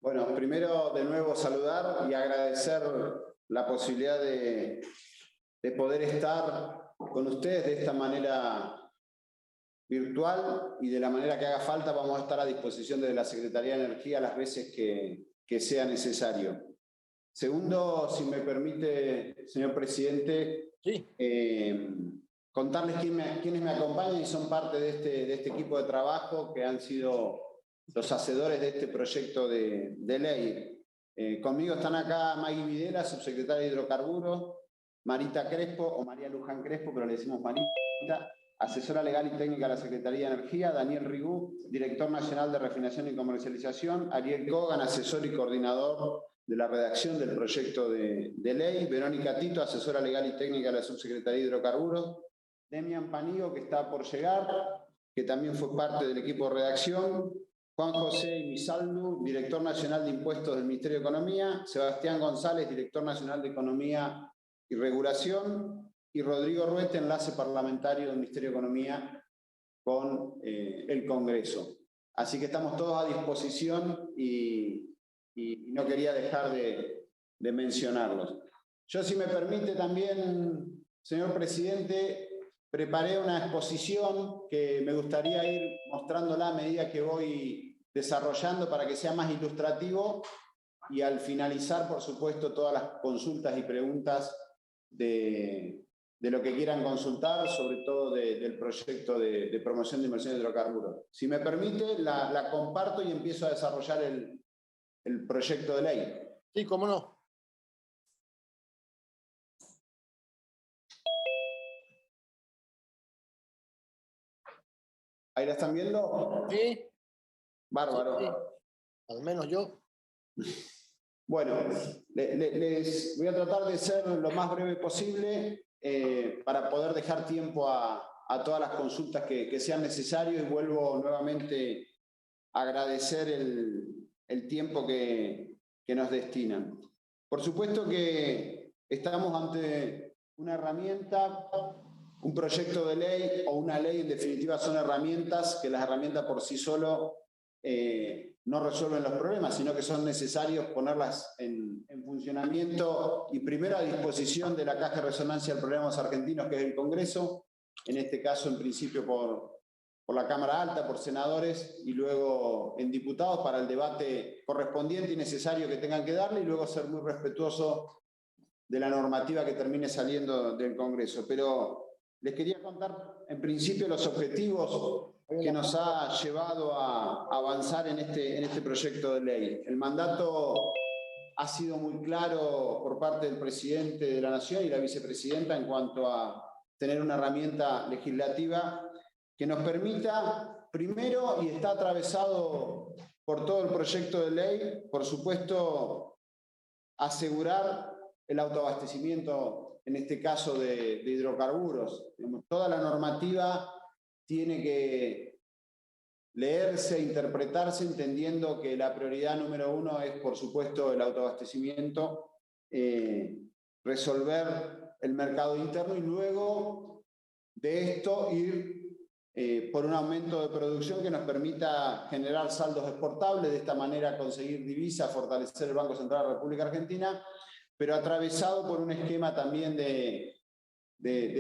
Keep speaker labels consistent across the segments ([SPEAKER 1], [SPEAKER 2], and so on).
[SPEAKER 1] Bueno, primero de nuevo saludar y agradecer la posibilidad de poder estar con ustedes de esta manera virtual y de la manera que haga falta. Vamos a estar a disposición de la Secretaría de Energía las veces que sea necesario. Segundo, si me permite, señor presidente,
[SPEAKER 2] sí.
[SPEAKER 1] Contarles quiénes me acompañan y son parte de este equipo de trabajo que han sido los hacedores de este proyecto de ley. Conmigo están acá Maggie Videla, subsecretaria de Hidrocarburos, Marita Crespo, o María Luján Crespo, pero le decimos Marita, asesora legal y técnica de la Secretaría de Energía, Daniel Rigú, director nacional de Refinación y Comercialización, Ariel Kogan, asesor y coordinador de la redacción del proyecto de ley, Verónica Tito, asesora legal y técnica de la Subsecretaría de Hidrocarburos, Demian Panigo, que está por llegar, que también fue parte del equipo de redacción, Juan José Imisaldu, director nacional de Impuestos del Ministerio de Economía, Sebastián González, director nacional de Economía y Regulación, y Rodrigo Ruete, enlace parlamentario del Ministerio de Economía con el Congreso. Así que estamos todos a disposición y no quería dejar de mencionarlos. Yo, si me permite también, señor presidente, preparé una exposición que me gustaría ir mostrándola a medida que voy desarrollando para que sea más ilustrativo y al finalizar, por supuesto, todas las consultas y preguntas de lo que quieran consultar, sobre todo del proyecto de promoción de inversión de hidrocarburos. Si me permite, la comparto y empiezo a desarrollar el proyecto de ley.
[SPEAKER 2] Sí, cómo no.
[SPEAKER 1] ¿Ahí la están viendo?
[SPEAKER 2] Sí.
[SPEAKER 1] Bárbaro.
[SPEAKER 2] Sí, sí. Al menos yo.
[SPEAKER 1] Bueno, les voy a tratar de ser lo más breve posible para poder dejar tiempo a todas las consultas que sean necesarias, y vuelvo nuevamente a agradecer el tiempo que nos destinan. Por supuesto que estamos ante una herramienta, un proyecto de ley o una ley. En definitiva, son herramientas que las herramientas por sí solo no resuelven los problemas, sino que son necesarios ponerlas en funcionamiento y primero a disposición de la caja de resonancia de problemas argentinos, que es el Congreso, en este caso en principio por la Cámara Alta, por senadores, y luego en diputados para el debate correspondiente y necesario que tengan que darle, y luego ser muy respetuoso de la normativa que termine saliendo del Congreso. Pero les quería contar en principio los objetivos que nos ha llevado a avanzar en este proyecto de ley. El mandato ha sido muy claro por parte del presidente de la Nación y la vicepresidenta en cuanto a tener una herramienta legislativa que nos permita, primero, y está atravesado por todo el proyecto de ley, por supuesto, asegurar el autoabastecimiento, en este caso de hidrocarburos. Toda la normativa tiene que leerse, interpretarse, entendiendo que la prioridad número uno es, por supuesto, el autoabastecimiento, resolver el mercado interno y luego de esto ir por un aumento de producción que nos permita generar saldos exportables, de esta manera conseguir divisas, fortalecer el Banco Central de la República Argentina, pero atravesado por un esquema también de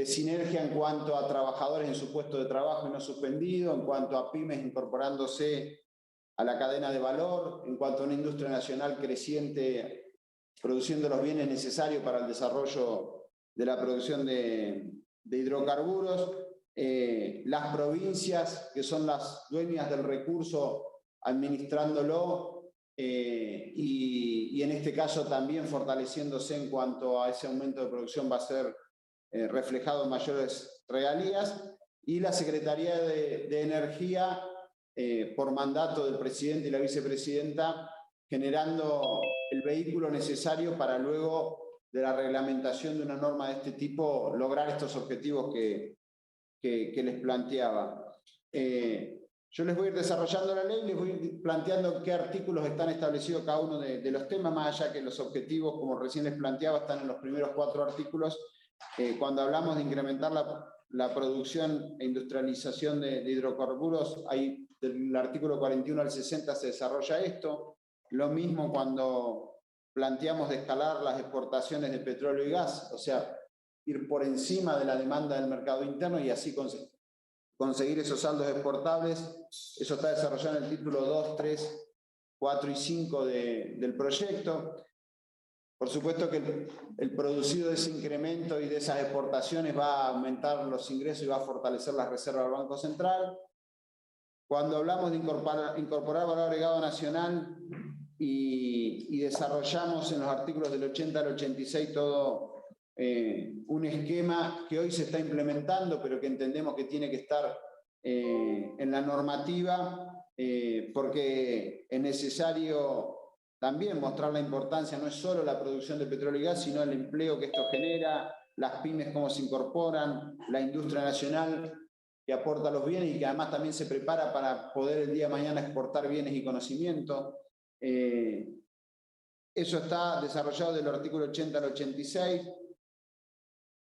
[SPEAKER 1] sinergia en cuanto a trabajadores en su puesto de trabajo y no suspendido, en cuanto a pymes incorporándose a la cadena de valor, en cuanto a una industria nacional creciente produciendo los bienes necesarios para el desarrollo de la producción de hidrocarburos, las provincias que son las dueñas del recurso administrándolo, y en este caso también fortaleciéndose en cuanto a ese aumento de producción va a ser reflejado en mayores regalías, y la Secretaría de Energía, por mandato del presidente y la vicepresidenta, generando el vehículo necesario para luego de la reglamentación de una norma de este tipo lograr estos objetivos que les planteaba. Yo les voy a ir desarrollando la ley, les voy a ir planteando qué artículos están establecidos cada uno de los temas, más allá que los objetivos, como recién les planteaba, están en los primeros 4 artículos. Cuando hablamos de incrementar la producción e industrialización de hidrocarburos, ahí del artículo 41 al 60 se desarrolla esto. Lo mismo cuando planteamos de escalar las exportaciones de petróleo y gas, o sea, ir por encima de la demanda del mercado interno y así conseguir esos saldos exportables. Eso está desarrollado en el título 2, 3, 4 y 5 del proyecto. Por supuesto que el producido de ese incremento y de esas exportaciones va a aumentar los ingresos y va a fortalecer las reservas del Banco Central. Cuando hablamos de incorporar valor agregado nacional y desarrollamos en los artículos del 80 al 86 todo un esquema que hoy se está implementando, pero que entendemos que tiene que estar en la normativa, porque es necesario también mostrar la importancia, no es solo la producción de petróleo y gas, sino el empleo que esto genera, las pymes cómo se incorporan, la industria nacional que aporta los bienes y que además también se prepara para poder el día de mañana exportar bienes y conocimiento. Eso está desarrollado del artículo 80 al 86.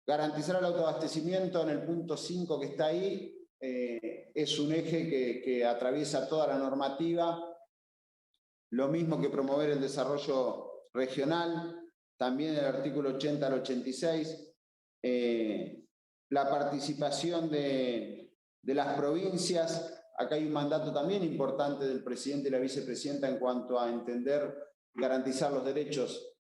[SPEAKER 1] Garantizar el autoabastecimiento en el punto 5 que está ahí es un eje que atraviesa toda la normativa. Lo mismo que promover el desarrollo regional, también el artículo 80 al 86. La participación de las provincias. Acá hay un mandato también importante del presidente y la vicepresidenta en cuanto a entender y garantizar los derechos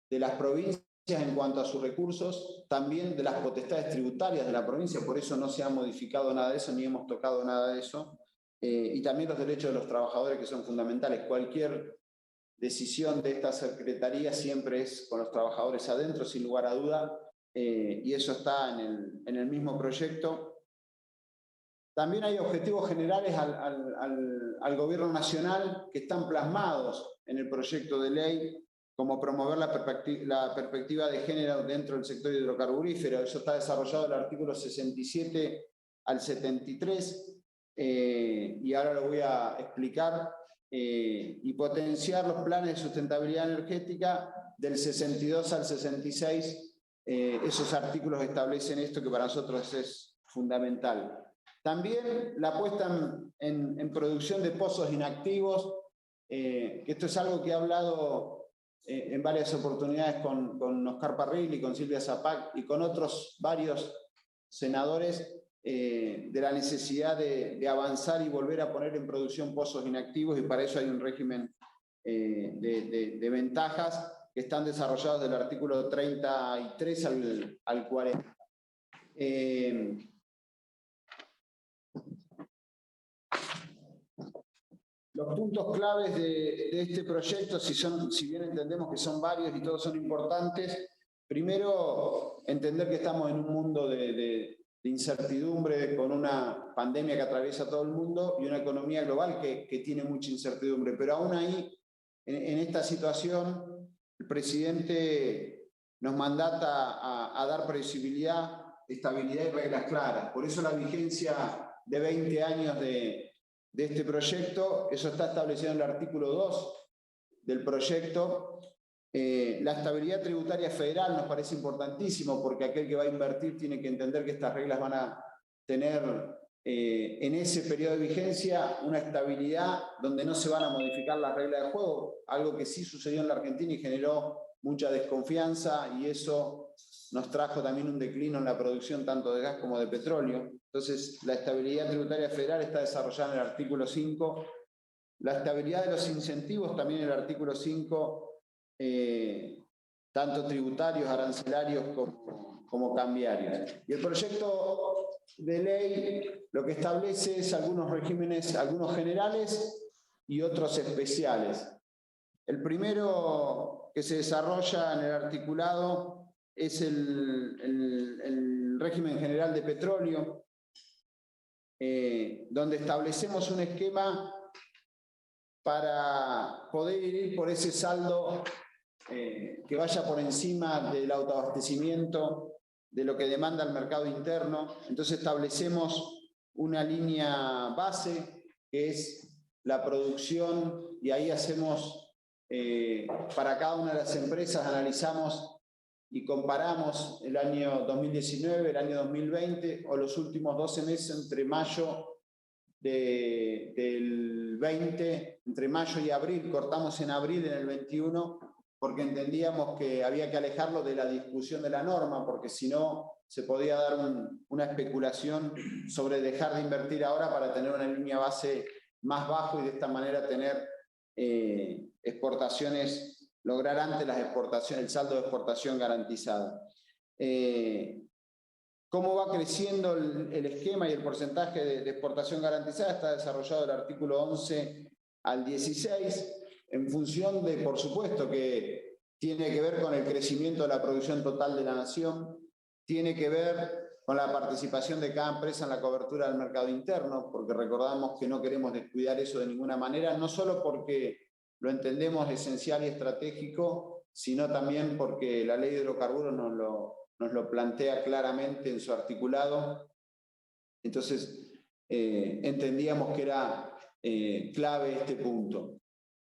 [SPEAKER 1] de las provincias en cuanto a sus recursos, también de las potestades tributarias de la provincia, por eso no se ha modificado nada de eso, ni hemos tocado nada de eso, y también los derechos de los trabajadores que son fundamentales. Cualquier decisión de esta secretaría siempre es con los trabajadores adentro, sin lugar a duda, y eso está en el mismo proyecto. También hay objetivos generales al gobierno nacional que están plasmados en el proyecto de ley, como promover la perspectiva de género dentro del sector hidrocarburífero. Eso está desarrollado en el artículo 67 al 73, y ahora lo voy a explicar, y potenciar los planes de sustentabilidad energética del 62 al 66. Esos artículos establecen esto que para nosotros es fundamental. También la puesta en producción de pozos inactivos, que esto es algo que he hablado en varias oportunidades con Oscar Parrilli, con Silvia Zapac y con otros varios senadores, de la necesidad de avanzar y volver a poner en producción pozos inactivos, y para eso hay un régimen de ventajas que están desarrollados del artículo 33 al 40. Los puntos claves de este proyecto, si bien entendemos que son varios y todos son importantes, primero, entender que estamos en un mundo de incertidumbre, con una pandemia que atraviesa todo el mundo y una economía global que tiene mucha incertidumbre. Pero aún ahí, en esta situación, el presidente nos mandata a dar previsibilidad, estabilidad y reglas claras. Por eso la vigencia de 20 años de este proyecto, eso está establecido en el artículo 2 del proyecto. La estabilidad tributaria federal nos parece importantísimo, porque aquel que va a invertir tiene que entender que estas reglas van a tener en ese periodo de vigencia una estabilidad donde no se van a modificar las reglas de juego, algo que sí sucedió en la Argentina y generó mucha desconfianza, y eso nos trajo también un declino en la producción tanto de gas como de petróleo. Entonces, la estabilidad tributaria federal está desarrollada en el artículo 5. La estabilidad de los incentivos también en el artículo 5, tanto tributarios, arancelarios como cambiarios. Y el proyecto de ley lo que establece es algunos regímenes, algunos generales y otros especiales. El primero que se desarrolla en el articulado es el régimen general de petróleo, donde establecemos un esquema para poder ir por ese saldo que vaya por encima del autoabastecimiento, de lo que demanda el mercado interno. Entonces establecemos una línea base, que es la producción, y ahí hacemos, para cada una de las empresas, analizamos y comparamos el año 2019, el año 2020, o los últimos 12 meses entre mayo del 20, entre mayo y abril, cortamos en abril en el 21, porque entendíamos que había que alejarlo de la discusión de la norma, porque si no se podía dar una especulación sobre dejar de invertir ahora para tener una línea base más bajo y de esta manera tener exportaciones, lograr antes las exportaciones, el saldo de exportación garantizado. ¿Cómo va creciendo el esquema y el porcentaje de exportación garantizada? Está desarrollado el artículo 11 al 16, en función de, por supuesto, que tiene que ver con el crecimiento de la producción total de la nación, tiene que ver con la participación de cada empresa en la cobertura del mercado interno, porque recordamos que no queremos descuidar eso de ninguna manera, no solo porque lo entendemos esencial y estratégico, sino también porque la ley de hidrocarburos nos lo plantea claramente en su articulado. Entonces, entendíamos que era clave este punto.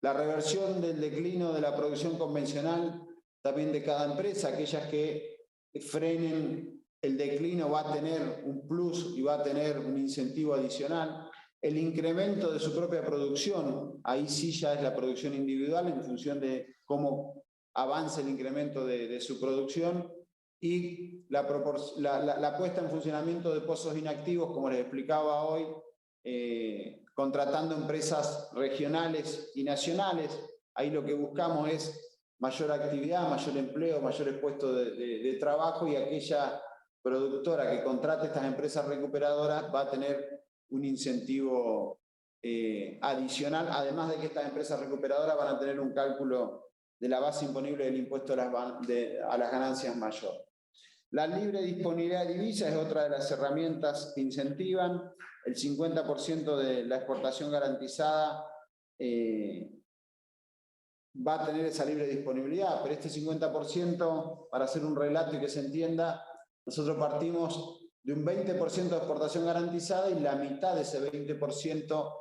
[SPEAKER 1] La reversión del declino de la producción convencional, también de cada empresa, aquellas que frenen el declino va a tener un plus y va a tener un incentivo adicional. El incremento de su propia producción, ahí sí ya es la producción individual en función de cómo avanza el incremento de su producción, y la puesta en funcionamiento de pozos inactivos, como les explicaba hoy, contratando empresas regionales y nacionales. Ahí lo que buscamos es mayor actividad, mayor empleo, mayores puestos de trabajo, y aquella productora que contrate estas empresas recuperadoras va a tener un incentivo adicional, además de que estas empresas recuperadoras van a tener un cálculo de la base imponible del impuesto a las ganancias mayor. La libre disponibilidad de divisas es otra de las herramientas que incentivan. El 50% de la exportación garantizada va a tener esa libre disponibilidad, pero este 50%, para hacer un relato y que se entienda, nosotros partimos de un 20% de exportación garantizada y la mitad de ese 20%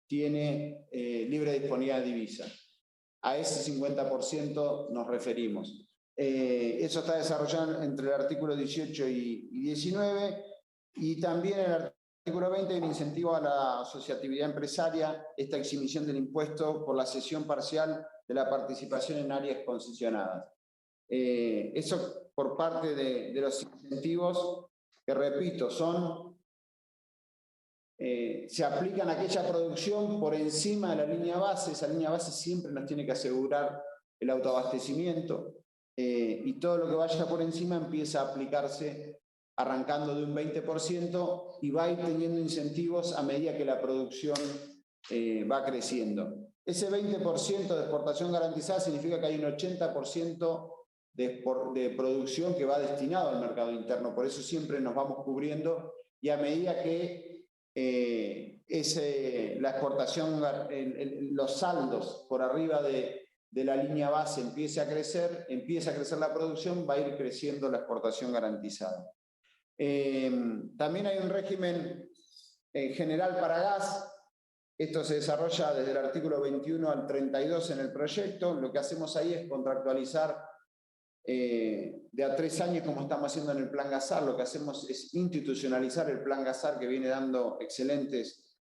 [SPEAKER 1] tiene libre disponibilidad de divisas. A ese 50% nos referimos. Eso está desarrollado entre el artículo 18 y 19, y también en el artículo 20 hay un incentivo a la asociatividad empresaria, esta exhibición del impuesto por la cesión parcial de la participación en áreas concesionadas. Eso por parte de los incentivos, que repito, se aplican a aquella producción por encima de la línea base. Esa línea base siempre nos tiene que asegurar el autoabastecimiento, y todo lo que vaya por encima empieza a aplicarse arrancando de un 20% y va a ir teniendo incentivos a medida que la producción va creciendo. Ese 20% de exportación garantizada significa que hay un 80% de producción que va destinado al mercado interno. Por eso siempre nos vamos cubriendo, y a medida que la exportación, los saldos por arriba de la línea base empieza a crecer la producción, va a ir creciendo la exportación garantizada. También hay un régimen general para gas. Esto se desarrolla desde el artículo 21 al 32 en el proyecto. Lo que hacemos ahí es contractualizar de a 3 años, como estamos haciendo en el Plan Gasar. Lo que hacemos es institucionalizar el Plan Gasar, que viene dando excelentes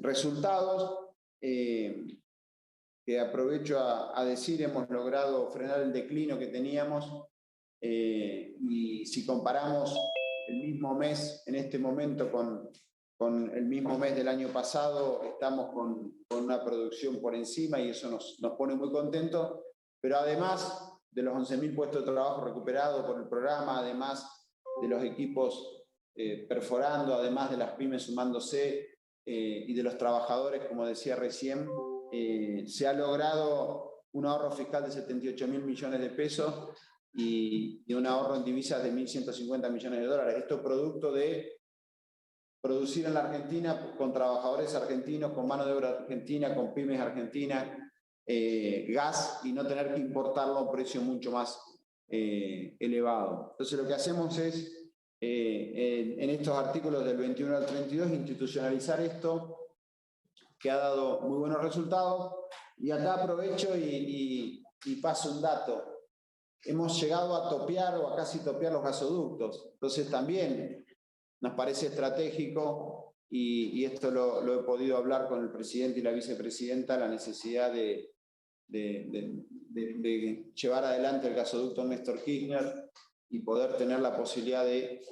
[SPEAKER 1] resultados. Que aprovecho a decir, hemos logrado frenar el declino que teníamos, y si comparamos el mismo mes en este momento con el mismo mes del año pasado, estamos con una producción por encima, y eso nos pone muy contentos. Pero además de los 11.000 puestos de trabajo recuperados por el programa, además de los equipos perforando, además de las pymes sumándose, y de los trabajadores, como decía recién, se ha logrado un ahorro fiscal de 78.000 millones de pesos y un ahorro en divisas de 1.150 millones de dólares. Esto producto de producir en la Argentina con trabajadores argentinos, con mano de obra argentina, con pymes argentinas, gas, y no tener que importarlo a un precio mucho más elevado. Entonces lo que hacemos es, en estos artículos del 21 al 32, institucionalizar esto, que ha dado muy buenos resultados. Y acá aprovecho y paso un dato. Hemos llegado a topear o a casi topear los gasoductos. Entonces también nos parece estratégico y esto lo he podido hablar con el presidente y la vicepresidenta, la necesidad de llevar adelante el gasoducto Néstor Kirchner y poder tener la posibilidad de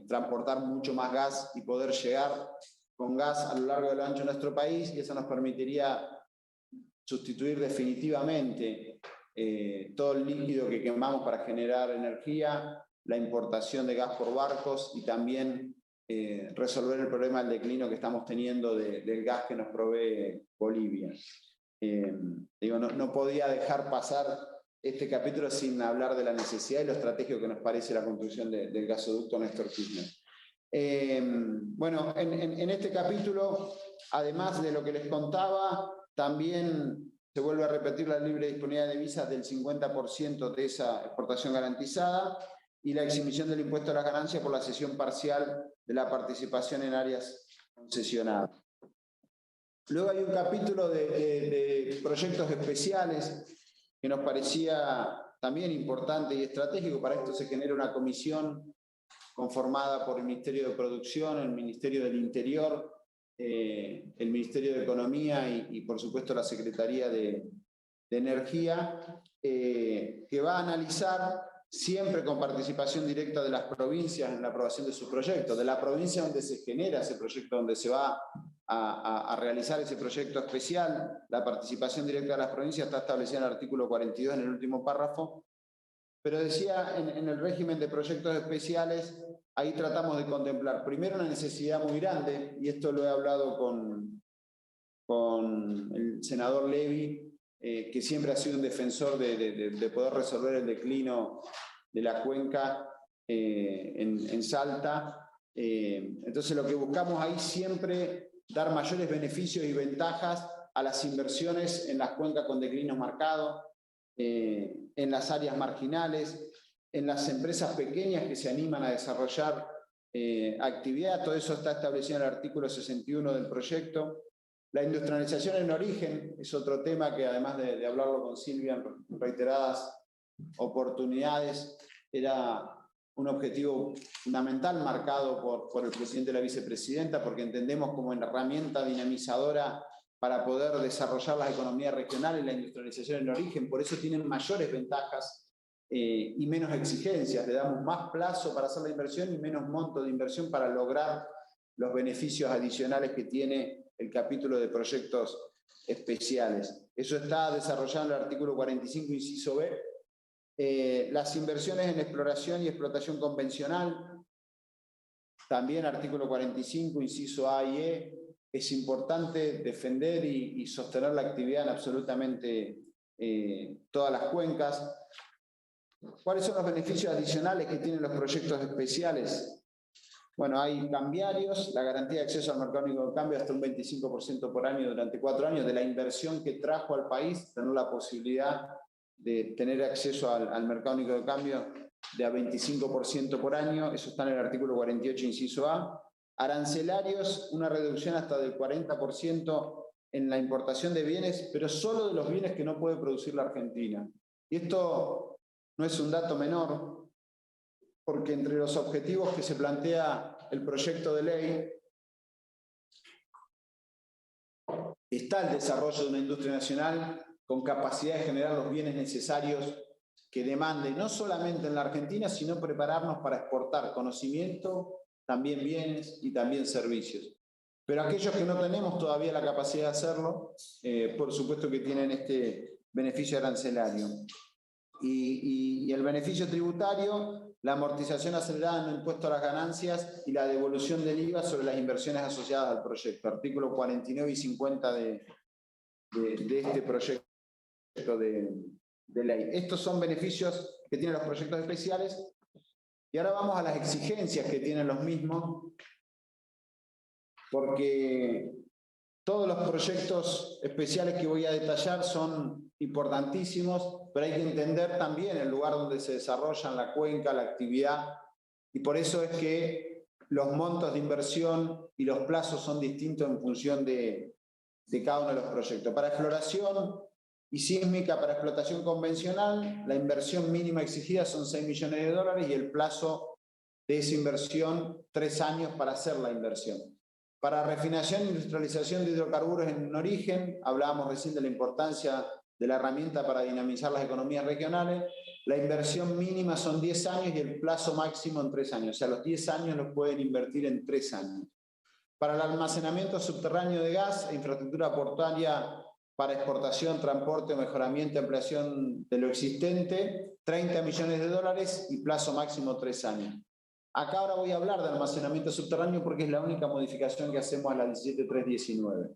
[SPEAKER 1] transportar mucho más gas y poder llegar con gas a lo largo y a lo ancho de nuestro país, y eso nos permitiría sustituir definitivamente todo el líquido que quemamos para generar energía, la importación de gas por barcos y también resolver el problema del declino que estamos teniendo del gas que nos provee Bolivia. No podía dejar pasar este capítulo sin hablar de la necesidad y lo estratégico que nos parece la construcción del gasoducto Néstor Kirchner. Bueno, en este capítulo, además de lo que les contaba, también se vuelve a repetir la libre disponibilidad de divisas del 50% de esa exportación garantizada y la exhibición del impuesto a las ganancias por la cesión parcial de la participación en áreas concesionadas. Luego hay un capítulo de proyectos especiales que nos parecía también importante y estratégico. Para esto se genera una comisión conformada por el Ministerio de Producción, el Ministerio del Interior, el Ministerio de Economía y por supuesto la Secretaría de Energía, que va a analizar siempre con participación directa de las provincias en la aprobación de sus proyectos, de la provincia donde se genera ese proyecto, donde se va a realizar ese proyecto especial. La participación directa de las provincias está establecida en el artículo 42, en el último párrafo, pero decía, en el régimen de proyectos especiales, ahí tratamos de contemplar primero una necesidad muy grande, y esto lo he hablado con el senador Levy, que siempre ha sido un defensor de poder resolver el declino de la cuenca en Salta. Entonces lo que buscamos ahí siempre dar mayores beneficios y ventajas a las inversiones en las cuencas con declinos marcados, en las áreas marginales, en las empresas pequeñas que se animan a desarrollar actividad. Todo eso está establecido en el artículo 61 del proyecto. La industrialización en origen es otro tema que, además de hablarlo con Silvia en reiteradas oportunidades, era un objetivo fundamental marcado por el presidente y la vicepresidenta, porque entendemos como herramienta dinamizadora para poder desarrollar las economías regionales, la industrialización en origen. Por eso tienen mayores ventajas y menos exigencias. Le damos más plazo para hacer la inversión y menos monto de inversión para lograr los beneficios adicionales que tiene el capítulo de proyectos especiales. Eso está desarrollado en el artículo 45, inciso B. Las inversiones en exploración y explotación convencional, también artículo 45, inciso A y E. Es importante defender y sostener la actividad en absolutamente todas las cuencas. ¿Cuáles son los beneficios adicionales que tienen los proyectos especiales? Bueno, hay cambiarios, la garantía de acceso al mercado único de cambio hasta un 25% por año durante 4 años de la inversión que trajo al país, tener la posibilidad de tener acceso al mercado único de cambio de a 25% por año. Eso está en el artículo 48, inciso A. Arancelarios, una reducción hasta del 40% en la importación de bienes, pero solo de los bienes que no puede producir la Argentina. Y esto no es un dato menor, porque entre los objetivos que se plantea el proyecto de ley está el desarrollo de una industria nacional con capacidad de generar los bienes necesarios que demande, no solamente en la Argentina, sino prepararnos para exportar conocimiento, también bienes y también servicios. Pero aquellos que no tenemos todavía la capacidad de hacerlo, por supuesto que tienen este beneficio arancelario. Y el beneficio tributario, la amortización acelerada en el impuesto a las ganancias y la devolución del IVA sobre las inversiones asociadas al proyecto. Artículo 49 y 50 de este proyecto de ley. Estos son beneficios que tienen los proyectos especiales. Y ahora vamos a las exigencias que tienen los mismos, porque todos los proyectos especiales que voy a detallar son importantísimos, pero hay que entender también el lugar donde se desarrollan la cuenca, la actividad, y por eso es que los montos de inversión y los plazos son distintos en función de cada uno de los proyectos. Para exploración y sísmica, para explotación convencional, la inversión mínima exigida son 6 millones de dólares y el plazo de esa inversión 3 años para hacer la inversión. Para refinación e industrialización de hidrocarburos en origen, hablábamos recién de la importancia de la herramienta para dinamizar las economías regionales. La inversión mínima son 10 años y el plazo máximo en 3 años. O sea, los 10 años los pueden invertir en 3 años. Para el almacenamiento subterráneo de gas e infraestructura portuaria para exportación, transporte, mejoramiento y ampliación de lo existente, 30 millones de dólares y plazo máximo 3 años. Acá ahora voy a hablar de almacenamiento subterráneo porque es la única modificación que hacemos a la 17319.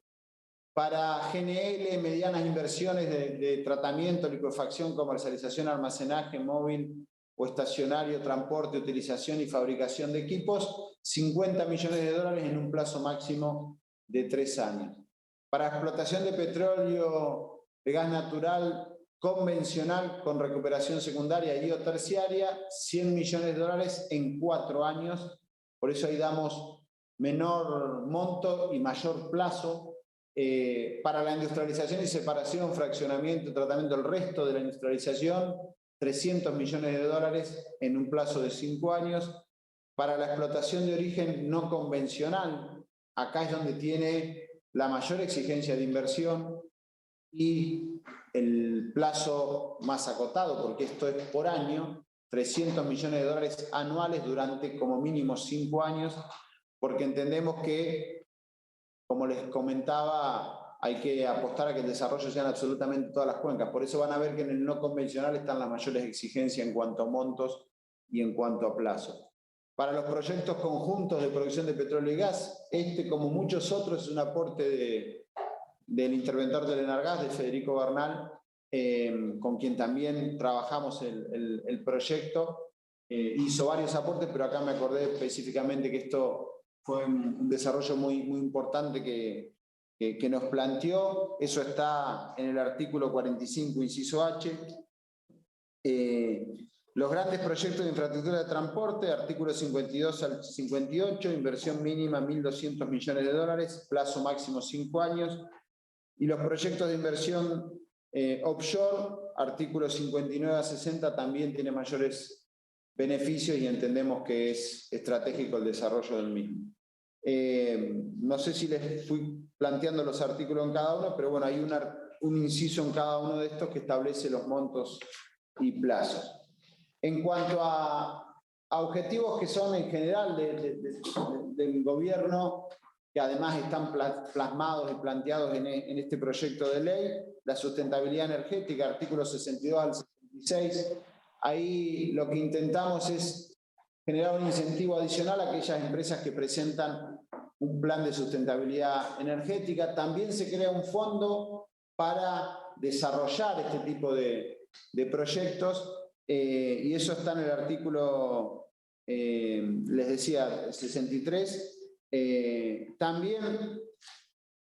[SPEAKER 1] Para GNL, medianas inversiones de tratamiento, liquefacción, comercialización, almacenaje, móvil o estacionario, transporte, utilización y fabricación de equipos, 50 millones de dólares en un plazo máximo de 3 años. Para explotación de petróleo, de gas natural convencional con recuperación secundaria y o terciaria, 100 millones de dólares en 4 años. Por eso ahí damos menor monto y mayor plazo. Para la industrialización y separación, fraccionamiento, tratamiento del resto de la industrialización, 300 millones de dólares en un plazo de 5 años. Para la explotación de origen no convencional, acá es donde tiene la mayor exigencia de inversión y el plazo más acotado, porque esto es por año, 300 millones de dólares anuales durante como mínimo 5 años, porque entendemos que, como les comentaba, hay que apostar a que el desarrollo sean absolutamente todas las cuencas. Por eso van a ver que en el no convencional están las mayores exigencias en cuanto a montos y en cuanto a plazos. Para los proyectos conjuntos de producción de petróleo y gas, como muchos otros, es un aporte del interventor del Enargas, de Federico Bernal, con quien también trabajamos el proyecto. Hizo varios aportes, pero acá me acordé específicamente que esto fue un desarrollo muy importante que nos planteó. Eso está en el artículo 45, inciso H. Los grandes proyectos de infraestructura de transporte, artículos 52 al 58, inversión mínima 1.200 millones de dólares, plazo máximo 5 años. Y los proyectos de inversión offshore, artículos 59 a 60, también tiene mayores beneficios y entendemos que es estratégico el desarrollo del mismo. No sé si les fui planteando los artículos en cada uno, pero bueno, hay un inciso en cada uno de estos que establece los montos y plazos. En cuanto a objetivos que son en general del gobierno, que además están plasmados y planteados en este proyecto de ley, la sustentabilidad energética, artículos 62 al 66, ahí lo que intentamos es generar un incentivo adicional a aquellas empresas que presentan un plan de sustentabilidad energética. También se crea un fondo para desarrollar este tipo de proyectos, y eso está en el artículo, les decía, 63. También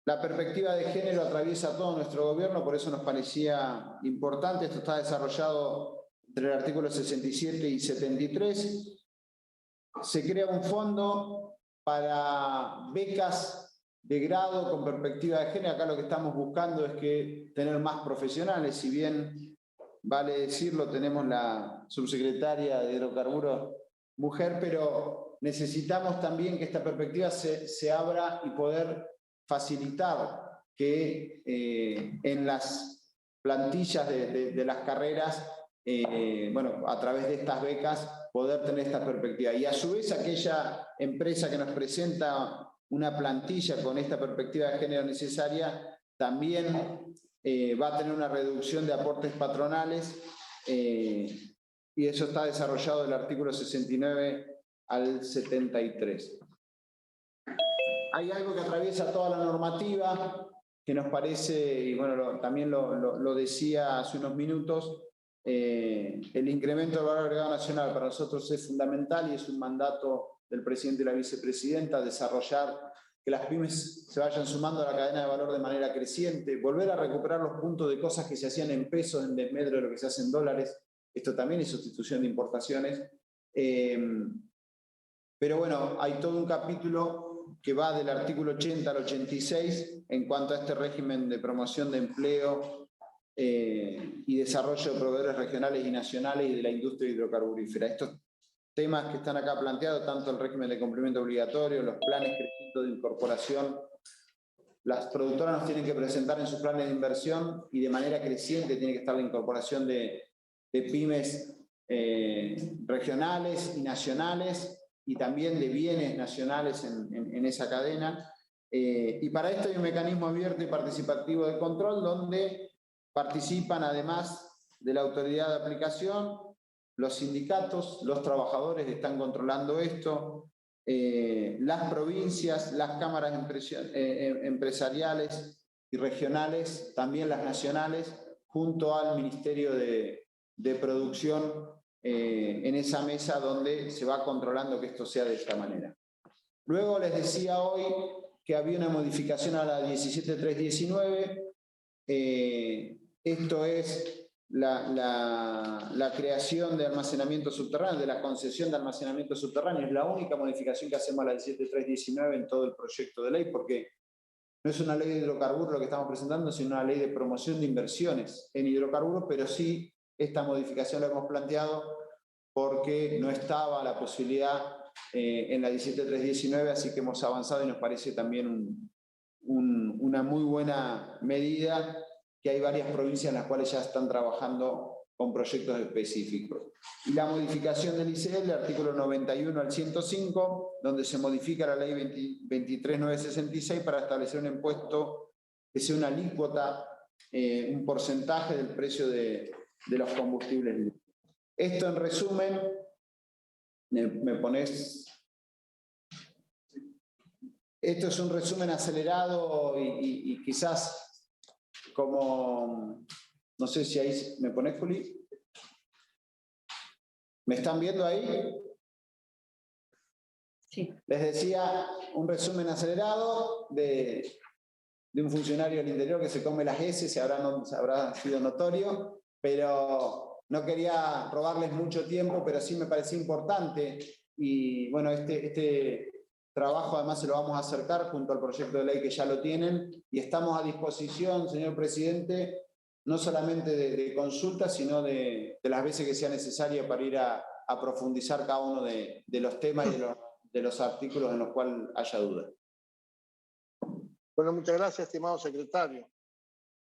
[SPEAKER 1] la perspectiva de género atraviesa todo nuestro gobierno, por eso nos parecía importante. Esto está desarrollado entre el artículo 67 y 73. Se crea un fondo para becas de grado con perspectiva de género. Acá lo que estamos buscando es que tener más profesionales. Si bien, vale decirlo, tenemos la subsecretaria de hidrocarburos mujer, pero necesitamos también que esta perspectiva se abra y poder facilitar que en las plantillas de las carreras, bueno, a través de estas becas, poder tener esta perspectiva. Y a su vez, aquella empresa que nos presenta una plantilla con esta perspectiva de género necesaria, también va a tener una reducción de aportes patronales, y eso está desarrollado del artículo 69 al 73. Hay algo que atraviesa toda la normativa, que nos parece, y bueno, también lo decía hace unos minutos, el incremento del valor agregado nacional para nosotros es fundamental y es un mandato del presidente y la vicepresidenta desarrollar que las pymes se vayan sumando a la cadena de valor de manera creciente, volver a recuperar los puntos de cosas que se hacían en pesos en desmedro de lo que se hace en dólares. Esto también es sustitución de importaciones. Pero bueno, hay todo un capítulo que va del artículo 80 al 86 en cuanto a este régimen de promoción de empleo y desarrollo de proveedores regionales y nacionales y de la industria hidrocarburífera. Esto temas que están acá planteados, tanto el régimen de cumplimiento obligatorio, los planes crecientes de incorporación. Las productoras nos tienen que presentar en sus planes de inversión y de manera creciente tiene que estar la incorporación de pymes regionales y nacionales y también de bienes nacionales en esa cadena. Y para esto hay un mecanismo abierto y participativo de control donde participan, además de la autoridad de aplicación, los sindicatos, los trabajadores están controlando esto, las provincias, las cámaras empresariales y regionales, también las nacionales, junto al Ministerio de Producción, en esa mesa donde se va controlando que esto sea de esta manera. Luego les decía hoy que había una modificación a la 17319. Esto es la creación de almacenamiento subterráneo, de la concesión de almacenamiento subterráneo. Es la única modificación que hacemos a la 17319 en todo el proyecto de ley, porque no es una ley de hidrocarburos lo que estamos presentando, sino una ley de promoción de inversiones en hidrocarburos, pero sí esta modificación la hemos planteado porque no estaba la posibilidad en la 17319, así que hemos avanzado y nos parece también una muy buena medida, que hay varias provincias en las cuales ya están trabajando con proyectos específicos. Y la modificación del ICL, artículo 91 al 105, donde se modifica la ley 23966 para establecer un impuesto que sea una alícuota, un porcentaje del precio de los combustibles líquidos. Esto en resumen, me pones... Esto es un resumen acelerado y quizás como... No sé si ahí... ¿Me pones, Juli? ¿Me están viendo ahí?
[SPEAKER 3] Sí.
[SPEAKER 1] Les decía un resumen acelerado de un funcionario del interior que se come las heces, habrá sido notorio, pero no quería robarles mucho tiempo, pero sí me parecía importante. Y bueno, este trabajo además se lo vamos a acercar junto al proyecto de ley que ya lo tienen, y estamos a disposición, señor presidente, no solamente de consultas, sino de las veces que sea necesario para ir a profundizar cada uno de los temas y de los artículos en los cuales haya dudas.
[SPEAKER 2] Bueno, muchas gracias, estimado secretario.